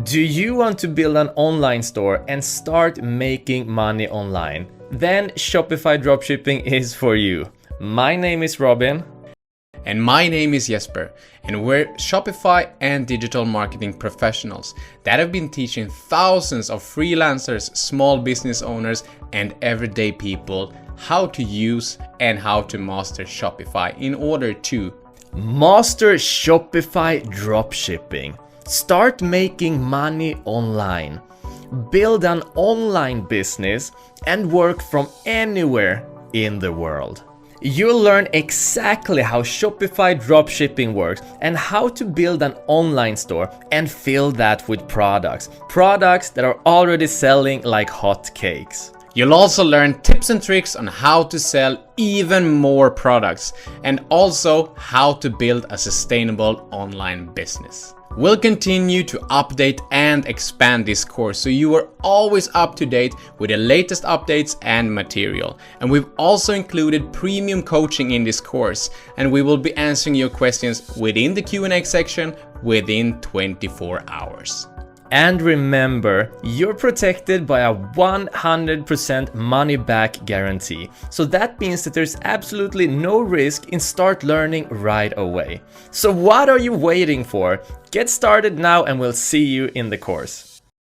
Do you want to build an online store and start making money online? Then Shopify Dropshipping is for you. My name is Robin. And my name is Jesper, and we're Shopify and digital marketing professionals that have been teaching thousands of freelancers, small business owners, and everyday people how to use and how to master Shopify in order to master Shopify Dropshipping. Start making money online. Build an online business and work from anywhere in the world. You'll learn exactly how Shopify dropshipping works and how to build an online store and fill that with products that are already selling like hotcakes. You'll also learn tips and tricks on how to sell even more products and also how to build a sustainable online business. We'll continue to update and expand this course so you are always up to date with the latest updates and material. And we've also included premium coaching in this course, and we will be answering your questions within the Q&A section within 24 hours. And remember, you're protected by a 100% money back guarantee. So that means that there's absolutely no risk in start learning right away. So what are you waiting for? Get started now and we'll see you in the course.